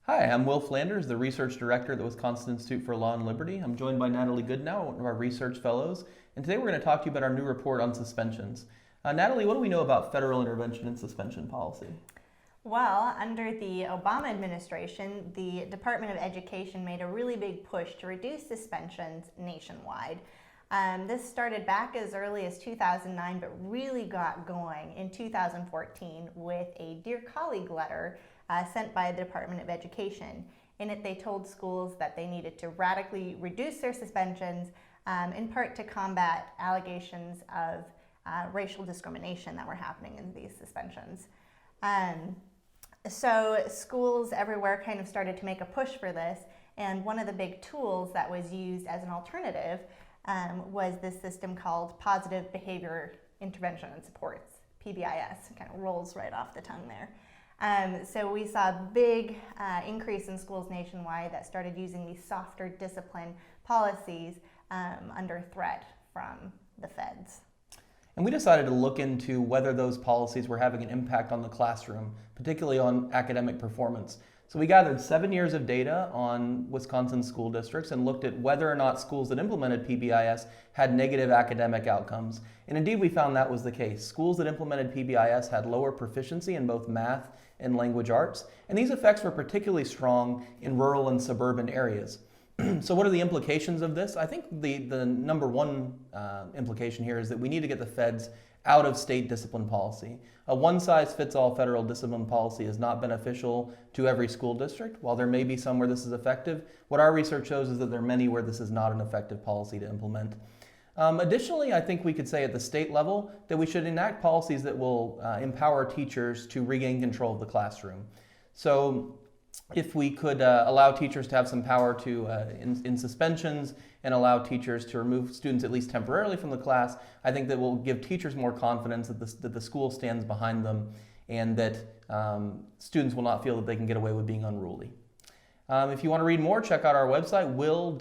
Hi, I'm Will Flanders, the Research Director at the Wisconsin Institute for Law and Liberty. I'm joined by Natalie Goodnow, one of our research fellows, and today we're going to talk to you about our new report on suspensions. Natalie, what do we know about federal intervention and suspension policy? Well, under the Obama administration, the Department of Education made a really big push to reduce suspensions nationwide. This started back as early as 2009, but really got going in 2014 with a Dear Colleague letter sent by the Department of Education. In it, they told schools that they needed to radically reduce their suspensions, in part to combat allegations of racial discrimination that were happening in these suspensions. So schools everywhere kind of started to make a push for this, and one of the big tools that was used as an alternative was this system called Positive Behavior Intervention and Supports, PBIS. It kind of rolls right off the tongue there. So we saw a big increase in schools nationwide that started using these softer discipline policies under threat from the feds. And we decided to look into whether those policies were having an impact on the classroom, particularly on academic performance. So we gathered 7 years of data on Wisconsin school districts and looked at whether or not schools that implemented PBIS had negative academic outcomes. And indeed, we found that was the case. Schools that implemented PBIS had lower proficiency in both math and language arts, and these effects were particularly strong in rural and suburban areas. So what are the implications of this? I think the number one implication here is that we need to get the feds out of state discipline policy. A one-size-fits-all federal discipline policy is not beneficial to every school district. While there may be some where this is effective, what our research shows is that there are many where this is not an effective policy to implement. Additionally, I think we could say at the state level that we should enact policies that will empower teachers to regain control of the classroom. So if we could allow teachers to have some power to in suspensions and allow teachers to remove students at least temporarily from the class, I think that will give teachers more confidence that the school stands behind them and that students will not feel that they can get away with being unruly. If you want to read more, check out our website, will-law.org.